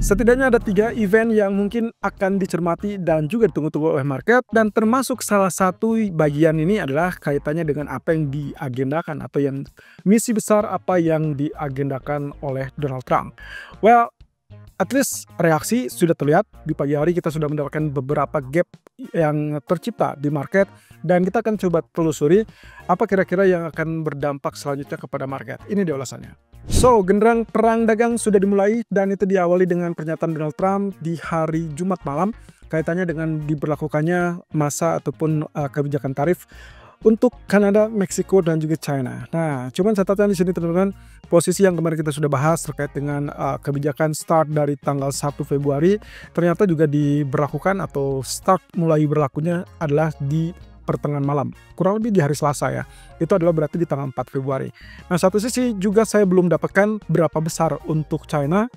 Setidaknya ada 3 event yang mungkin akan dicermati dan juga ditunggu-tunggu oleh market, dan termasuk salah satu bagian ini adalah kaitannya dengan apa yang diagendakan atau yang misi besar apa yang diagendakan oleh Donald Trump. Well, at least reaksi sudah terlihat di pagi hari. Kita sudah mendapatkan beberapa gap yang tercipta di market, dan kita akan coba telusuri apa kira-kira yang akan berdampak selanjutnya kepada market. Ini dia ulasannya. So, genderang perang dagang sudah dimulai, dan itu diawali dengan pernyataan Donald Trump di hari Jumat malam kaitannya dengan diberlakukannya masa ataupun kebijakan tarif untuk Kanada, Meksiko, dan juga China. Nah, cuman catatan di sini teman-teman, posisi yang kemarin kita sudah bahas terkait dengan kebijakan start dari tanggal 1 Februari ternyata juga diberlakukan atau start mulai berlakunya adalah di pertengahan malam, kurang lebih di hari Selasa ya. Itu adalah berarti di tanggal 4 Februari. Nah, satu sisi juga saya belum dapatkan berapa besar untuk China,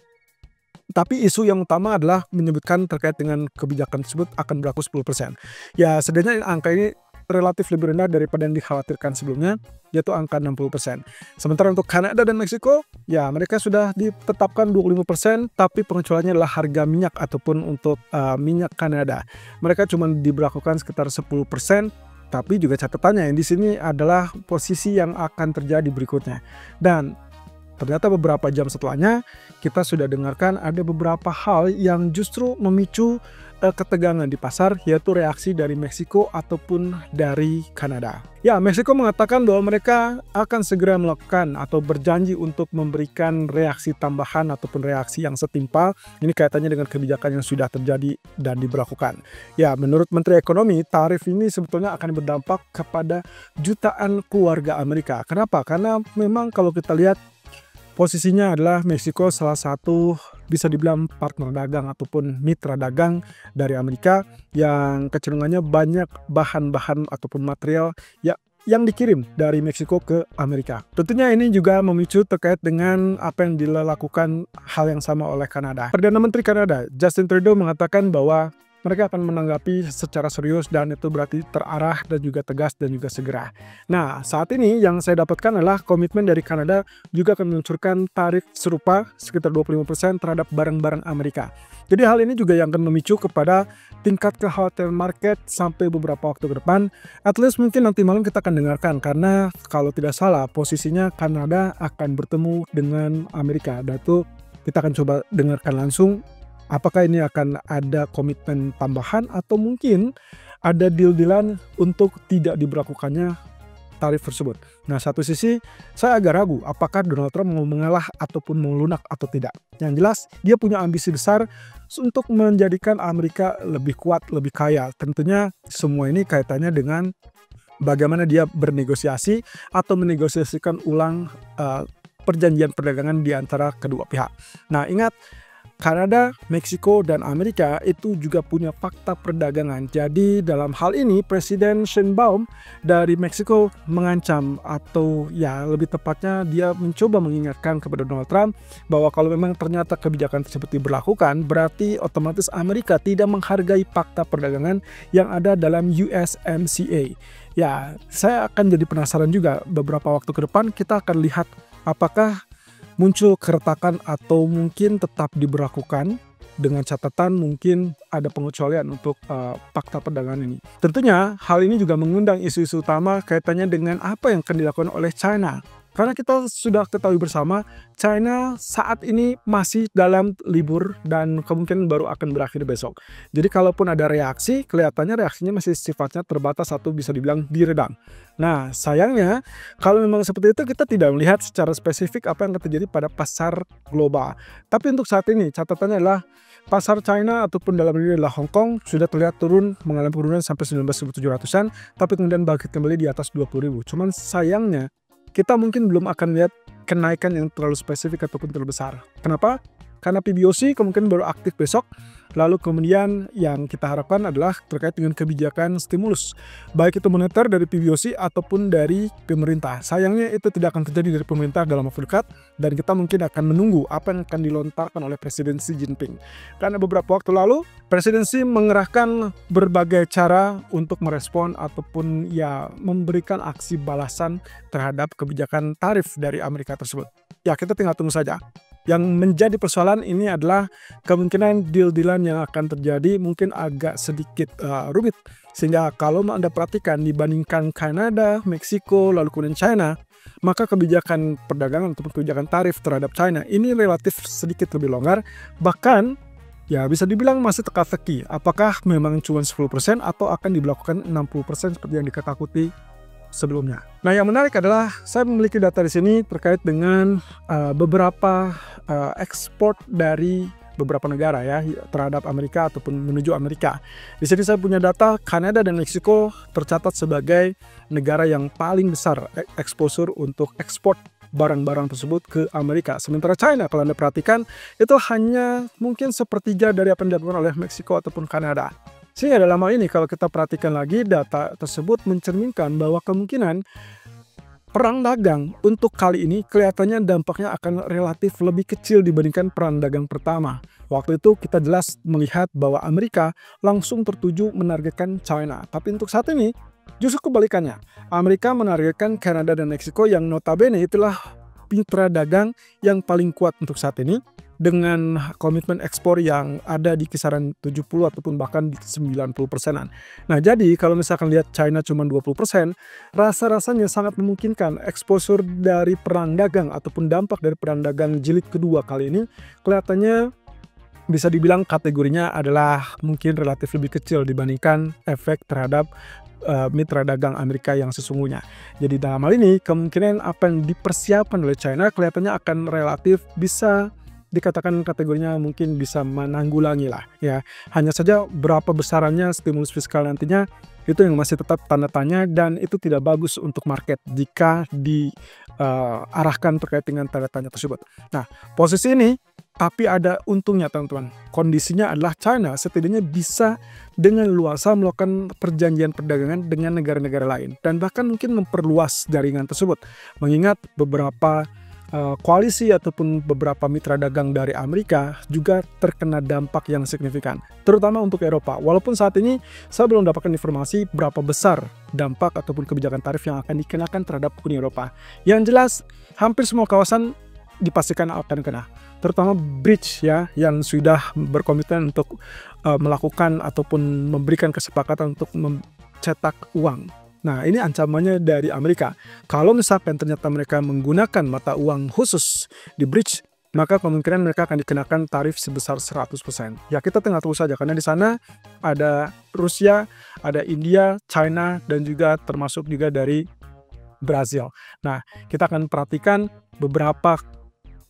tapi isu yang utama adalah menyebutkan terkait dengan kebijakan tersebut akan berlaku 10%. Ya, setidaknya angka ini relatif lebih rendah daripada yang dikhawatirkan sebelumnya, yaitu angka 60%. Sementara untuk Kanada dan Meksiko, ya mereka sudah ditetapkan 25%, tapi pengecualiannya adalah harga minyak ataupun untuk minyak Kanada. Mereka cuma diberlakukan sekitar 10%, tapi juga catatannya yang di sini adalah posisi yang akan terjadi berikutnya. Dan ternyata beberapa jam setelahnya kita sudah dengarkan ada beberapa hal yang justru memicu ketegangan di pasar, yaitu reaksi dari Meksiko ataupun dari Kanada. Ya, Meksiko mengatakan bahwa mereka akan segera melakukan atau berjanji untuk memberikan reaksi tambahan ataupun reaksi yang setimpal. Ini kaitannya dengan kebijakan yang sudah terjadi dan diberlakukan. Ya, menurut Menteri Ekonomi, tarif ini sebetulnya akan berdampak kepada jutaan keluarga Amerika. Kenapa? Karena memang kalau kita lihat posisinya adalah Meksiko salah satu bisa dibilang partner dagang ataupun mitra dagang dari Amerika yang kecenderungannya banyak bahan-bahan ataupun material yang dikirim dari Meksiko ke Amerika. Tentunya ini juga memicu terkait dengan apa yang dilakukan hal yang sama oleh Kanada. Perdana Menteri Kanada, Justin Trudeau, mengatakan bahwa mereka akan menanggapi secara serius, dan itu berarti terarah dan juga tegas dan juga segera. Nah, saat ini yang saya dapatkan adalah komitmen dari Kanada juga akan meluncurkan tarif serupa sekitar 25% terhadap barang-barang Amerika. Jadi hal ini juga yang akan memicu kepada tingkat kekhawatiran market sampai beberapa waktu ke depan. At least mungkin nanti malam kita akan dengarkan, karena kalau tidak salah posisinya Kanada akan bertemu dengan Amerika. Dan itu kita akan coba dengarkan langsung. Apakah ini akan ada komitmen tambahan atau mungkin ada deal-dealan untuk tidak diberlakukannya tarif tersebut. Nah, satu sisi saya agak ragu apakah Donald Trump mau mengalah ataupun mau lunak atau tidak. Yang jelas dia punya ambisi besar untuk menjadikan Amerika lebih kuat, lebih kaya. Tentunya semua ini kaitannya dengan bagaimana dia bernegosiasi atau menegosiasikan ulang perjanjian perdagangan di antara kedua pihak. Nah, ingat, Kanada, Meksiko, dan Amerika itu juga punya fakta perdagangan. Jadi dalam hal ini Presiden Sheinbaum dari Meksiko mengancam, atau ya lebih tepatnya dia mencoba mengingatkan kepada Donald Trump bahwa kalau memang ternyata kebijakan tersebut diberlakukan, berarti otomatis Amerika tidak menghargai fakta perdagangan yang ada dalam USMCA. Ya, saya akan jadi penasaran juga beberapa waktu ke depan kita akan lihat apakah muncul keretakan atau mungkin tetap diberlakukan dengan catatan mungkin ada pengecualian untuk fakta perdagangan ini. Tentunya hal ini juga mengundang isu-isu utama kaitannya dengan apa yang akan dilakukan oleh China. Karena kita sudah ketahui bersama, China saat ini masih dalam libur dan kemungkinan baru akan berakhir besok. Jadi kalaupun ada reaksi, kelihatannya reaksinya masih sifatnya terbatas atau bisa dibilang diredam. Nah, sayangnya kalau memang seperti itu kita tidak melihat secara spesifik apa yang akan terjadi pada pasar global. Tapi untuk saat ini catatannya adalah pasar China ataupun dalam ini adalah Hong Kong sudah terlihat turun, mengalami penurunan sampai 19.700-an, tapi kemudian bangkit kembali di atas 20.000. Cuman sayangnya kita mungkin belum akan lihat kenaikan yang terlalu spesifik ataupun terlalu besar. Kenapa? Karena PBOC kemungkinan baru aktif besok. Lalu kemudian yang kita harapkan adalah terkait dengan kebijakan stimulus, baik itu moneter dari PBOC ataupun dari pemerintah. Sayangnya itu tidak akan terjadi dari pemerintah dalam waktu dekat, dan kita mungkin akan menunggu apa yang akan dilontarkan oleh Presiden Xi Jinping. Karena beberapa waktu lalu Presiden Xi mengerahkan berbagai cara untuk merespon ataupun ya memberikan aksi balasan terhadap kebijakan tarif dari Amerika tersebut. Ya, kita tinggal tunggu saja. Yang menjadi persoalan ini adalah kemungkinan deal-dealan yang akan terjadi mungkin agak sedikit rumit. Sehingga kalau Anda perhatikan dibandingkan Kanada, Meksiko, lalu kemudian China, maka kebijakan perdagangan ataupun kebijakan tarif terhadap China ini relatif sedikit lebih longgar. Bahkan ya bisa dibilang masih teka-teki apakah memang cuma 10% atau akan diberlakukan 60% seperti yang diketakuti sebelumnya. Nah, yang menarik adalah saya memiliki data di sini terkait dengan beberapa ekspor dari beberapa negara ya terhadap Amerika ataupun menuju Amerika. Di sini saya punya data Kanada dan Meksiko tercatat sebagai negara yang paling besar exposure untuk ekspor barang-barang tersebut ke Amerika. Sementara China kalau Anda perhatikan itu hanya mungkin sepertiga dari apa yang dilakukan oleh Meksiko ataupun Kanada. Sehingga dalam hal ini kalau kita perhatikan lagi data tersebut mencerminkan bahwa kemungkinan perang dagang untuk kali ini kelihatannya dampaknya akan relatif lebih kecil dibandingkan perang dagang pertama. Waktu itu kita jelas melihat bahwa Amerika langsung tertuju menargetkan China. Tapi untuk saat ini justru kebalikannya. Amerika menargetkan Kanada dan Meksiko yang notabene itulah mitra dagang yang paling kuat untuk saat ini, dengan komitmen ekspor yang ada di kisaran 70 ataupun bahkan di 90%-an. Nah, jadi kalau misalkan lihat China cuma 20%, rasa-rasanya sangat memungkinkan exposure dari perang dagang ataupun dampak dari perang dagang jilid kedua kali ini kelihatannya bisa dibilang kategorinya adalah mungkin relatif lebih kecil dibandingkan efek terhadap mitra dagang Amerika yang sesungguhnya. Jadi dalam hal ini kemungkinan apa yang dipersiapkan oleh China kelihatannya akan relatif bisa dikatakan kategorinya mungkin bisa menanggulangi lah ya. Hanya saja berapa besarannya stimulus fiskal nantinya itu yang masih tetap tanda tanya, dan itu tidak bagus untuk market jika diarahkan terkait dengan tanda tanya tersebut. Nah, posisi ini tapi ada untungnya teman-teman. Kondisinya adalah China setidaknya bisa dengan luasa melakukan perjanjian perdagangan dengan negara-negara lain dan bahkan mungkin memperluas jaringan tersebut. Mengingat beberapa koalisi ataupun beberapa mitra dagang dari Amerika juga terkena dampak yang signifikan, terutama untuk Eropa. Walaupun saat ini saya belum dapatkan informasi berapa besar dampak ataupun kebijakan tarif yang akan dikenakan terhadap Uni Eropa. Yang jelas hampir semua kawasan dipastikan akan kena, terutama bridge ya yang sudah berkomitmen untuk melakukan ataupun memberikan kesepakatan untuk mencetak uang. Nah, ini ancamannya dari Amerika. Kalau misalkan ternyata mereka menggunakan mata uang khusus di bridge, maka kemungkinan mereka akan dikenakan tarif sebesar 100%. Ya, kita tinggal tunggu saja karena di sana ada Rusia, ada India, China, dan juga termasuk juga dari Brazil. Nah, kita akan perhatikan beberapa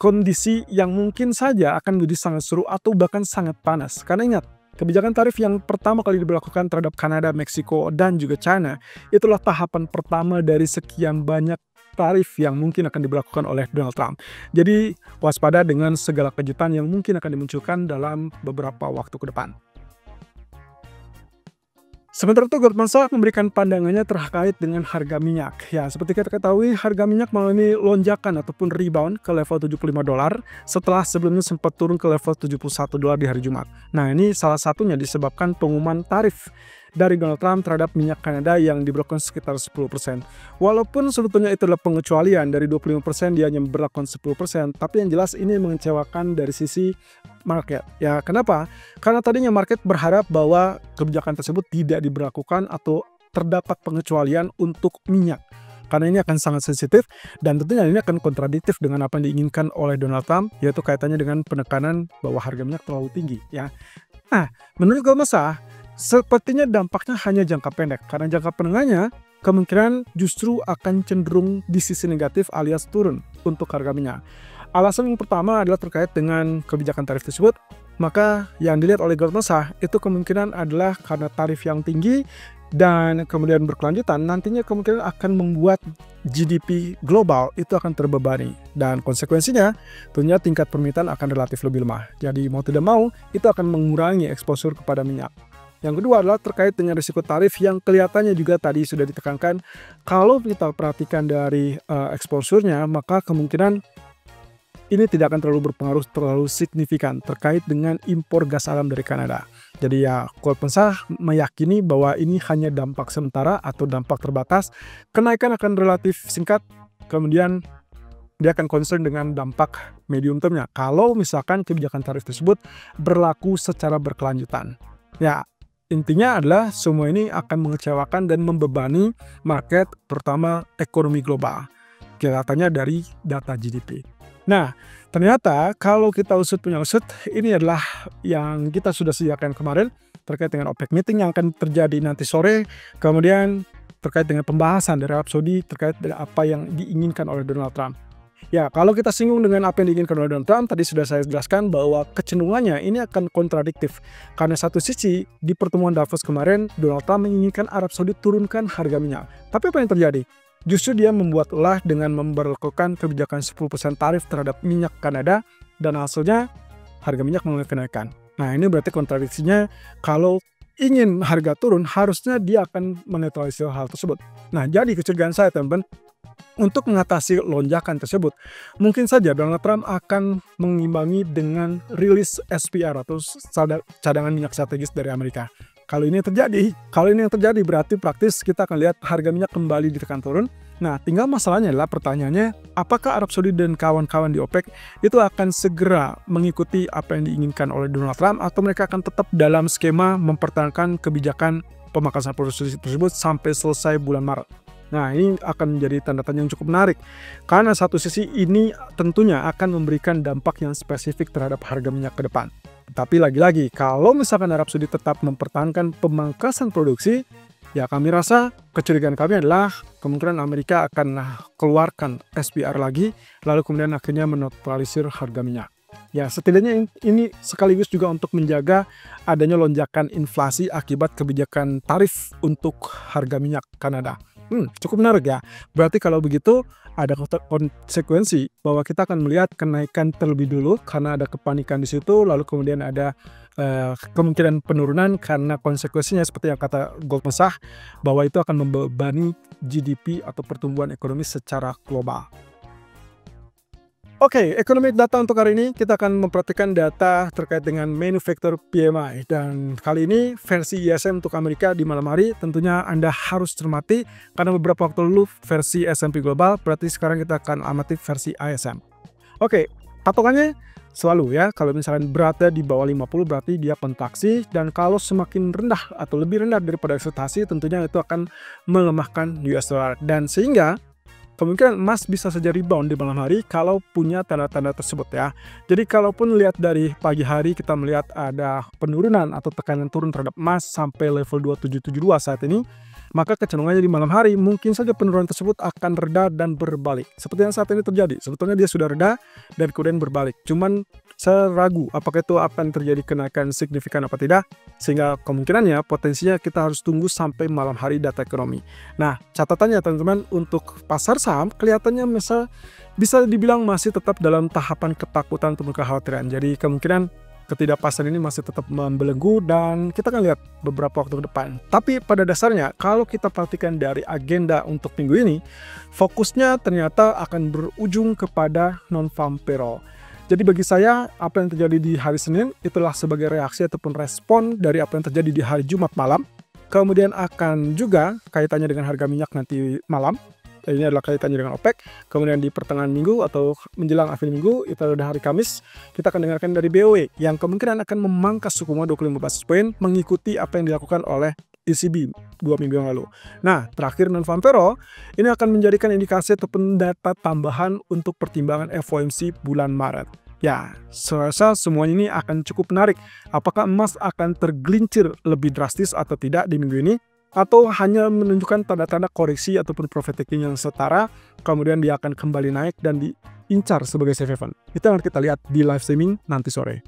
kondisi yang mungkin saja akan menjadi sangat seru atau bahkan sangat panas. Karena ingat, kebijakan tarif yang pertama kali diberlakukan terhadap Kanada, Meksiko, dan juga China itulah tahapan pertama dari sekian banyak tarif yang mungkin akan diberlakukan oleh Donald Trump. Jadi waspada dengan segala kejutan yang mungkin akan dimunculkan dalam beberapa waktu ke depan. Sementara itu, Goldman Sachs memberikan pandangannya terkait dengan harga minyak. Ya, seperti kita ketahui, harga minyak mengalami lonjakan ataupun rebound ke level $75 setelah sebelumnya sempat turun ke level $71 di hari Jumat. Nah, ini salah satunya disebabkan pengumuman tarif dari Donald Trump terhadap minyak Kanada yang diberlakukan sekitar 10%. Walaupun sebetulnya itu adalah pengecualian dari 25%, dia hanya berlakukan 10%, tapi yang jelas ini mengecewakan dari sisi market. Ya, kenapa? Karena tadinya market berharap bahwa kebijakan tersebut tidak diberlakukan atau terdapat pengecualian untuk minyak. Karena ini akan sangat sensitif dan tentunya ini akan kontradiktif dengan apa yang diinginkan oleh Donald Trump, yaitu kaitannya dengan penekanan bahwa harga minyak terlalu tinggi. Ya. Nah, menurut Goldman Sachs, sepertinya dampaknya hanya jangka pendek, karena jangka menengahnya kemungkinan justru akan cenderung di sisi negatif alias turun untuk harga minyak. Alasan yang pertama adalah terkait dengan kebijakan tarif tersebut. Maka yang dilihat oleh Goldman Sachs itu kemungkinan adalah karena tarif yang tinggi dan kemudian berkelanjutan, nantinya kemungkinan akan membuat GDP global itu akan terbebani, dan konsekuensinya tentunya tingkat permintaan akan relatif lebih lemah. Jadi mau tidak mau itu akan mengurangi exposure kepada minyak. Yang kedua adalah terkait dengan risiko tarif yang kelihatannya juga tadi sudah ditekankan. Kalau kita perhatikan dari exposure-nya, maka kemungkinan ini tidak akan terlalu berpengaruh terlalu signifikan terkait dengan impor gas alam dari Kanada. Jadi ya, Goldman Sachs meyakini bahwa ini hanya dampak sementara atau dampak terbatas. Kenaikan akan relatif singkat, kemudian dia akan concern dengan dampak medium termnya kalau misalkan kebijakan tarif tersebut berlaku secara berkelanjutan. Ya, intinya adalah semua ini akan mengecewakan dan membebani market, terutama ekonomi global. Kelihatannya dari data GDP. Nah, ternyata kalau kita usut punya usut, ini adalah yang kita sudah sediakan kemarin terkait dengan OPEC meeting yang akan terjadi nanti sore, kemudian terkait dengan pembahasan dari Arab Saudi terkait dengan apa yang diinginkan oleh Donald Trump. Ya, kalau kita singgung dengan apa yang diinginkan oleh Donald Trump, tadi sudah saya jelaskan bahwa kecenderungannya ini akan kontradiktif. Karena satu sisi, di pertemuan Davos kemarin, Donald Trump menginginkan Arab Saudi turunkan harga minyak. Tapi apa yang terjadi? Justru dia membuat ulah dengan memberlakukan kebijakan 10% tarif terhadap minyak Kanada, dan hasilnya harga minyak mengalami kenaikan. Nah, ini berarti kontradiksinya kalau ingin harga turun, harusnya dia akan menetralisir hal tersebut. Nah, jadi kecurigaan saya, teman-teman, untuk mengatasi lonjakan tersebut, mungkin saja Donald Trump akan mengimbangi dengan rilis SPR atau cadangan minyak strategis dari Amerika. Kalau ini yang terjadi berarti praktis kita akan lihat harga minyak kembali ditekan turun. Nah, tinggal masalahnya adalah pertanyaannya, apakah Arab Saudi dan kawan-kawan di OPEC itu akan segera mengikuti apa yang diinginkan oleh Donald Trump, atau mereka akan tetap dalam skema mempertahankan kebijakan pemangkasan produksi tersebut sampai selesai bulan Maret. Nah, ini akan menjadi tanda tanya yang cukup menarik. Karena satu sisi ini tentunya akan memberikan dampak yang spesifik terhadap harga minyak ke depan. Tapi lagi-lagi, kalau misalkan Arab Saudi tetap mempertahankan pemangkasan produksi, ya kami rasa kecurigaan kami adalah kemungkinan Amerika akan keluarkan SPR lagi, lalu kemudian akhirnya menetralisir harga minyak. Ya, setidaknya ini sekaligus juga untuk menjaga adanya lonjakan inflasi akibat kebijakan tarif untuk harga minyak Kanada. Cukup menarik ya. Berarti kalau begitu ada konsekuensi bahwa kita akan melihat kenaikan terlebih dulu karena ada kepanikan di situ, lalu kemudian ada kemungkinan penurunan karena konsekuensinya seperti yang kata Goldman Sachs bahwa itu akan membebani GDP atau pertumbuhan ekonomi secara global. Oke, economic data untuk hari ini kita akan memperhatikan data terkait dengan manufacturer PMI, dan kali ini versi ISM untuk Amerika di malam hari. Tentunya Anda harus cermati karena beberapa waktu lalu versi S&P Global, berarti sekarang kita akan amati versi ISM. Oke, patokannya selalu ya, kalau misalkan berada di bawah 50 berarti dia kontraksi, dan kalau semakin rendah atau lebih rendah daripada ekspektasi tentunya itu akan melemahkan US dollar, dan sehingga kemungkinan emas bisa saja rebound di malam hari kalau punya tanda-tanda tersebut ya. Jadi kalaupun lihat dari pagi hari kita melihat ada penurunan atau tekanan turun terhadap emas sampai level 2772 saat ini, maka kecenderungannya di malam hari mungkin saja penurunan tersebut akan reda dan berbalik. Seperti yang saat ini terjadi, sebetulnya dia sudah reda dan kemudian berbalik. Cuman saya ragu apakah itu akan terjadi kenaikan signifikan apa tidak, sehingga kemungkinannya potensinya kita harus tunggu sampai malam hari data ekonomi. Nah, catatannya teman-teman, untuk pasar saham kelihatannya bisa dibilang masih tetap dalam tahapan ketakutan atau kekhawatiran. Jadi kemungkinan ketidakpastian ini masih tetap membelenggu dan kita akan lihat beberapa waktu ke depan. Tapi pada dasarnya kalau kita perhatikan dari agenda untuk minggu ini, fokusnya ternyata akan berujung kepada non-farm payroll. Jadi bagi saya, apa yang terjadi di hari Senin itulah sebagai reaksi ataupun respon dari apa yang terjadi di hari Jumat malam. Kemudian akan juga kaitannya dengan harga minyak nanti malam. Ini adalah kaitannya dengan OPEC. Kemudian di pertengahan minggu atau menjelang akhir minggu, itu adalah hari Kamis, kita akan dengarkan dari BOE yang kemungkinan akan memangkas suku bunga 25 basis poin mengikuti apa yang dilakukan oleh ECB 2 minggu yang lalu. Nah, terakhir non-farm payroll ini akan menjadikan indikasi ataupun data tambahan untuk pertimbangan FOMC bulan Maret. Ya, saya rasa semua ini akan cukup menarik. Apakah emas akan tergelincir lebih drastis atau tidak di minggu ini? Atau hanya menunjukkan tanda-tanda koreksi ataupun profit taking yang setara, kemudian dia akan kembali naik dan diincar sebagai safe haven. Itu yang kita lihat di live streaming nanti sore.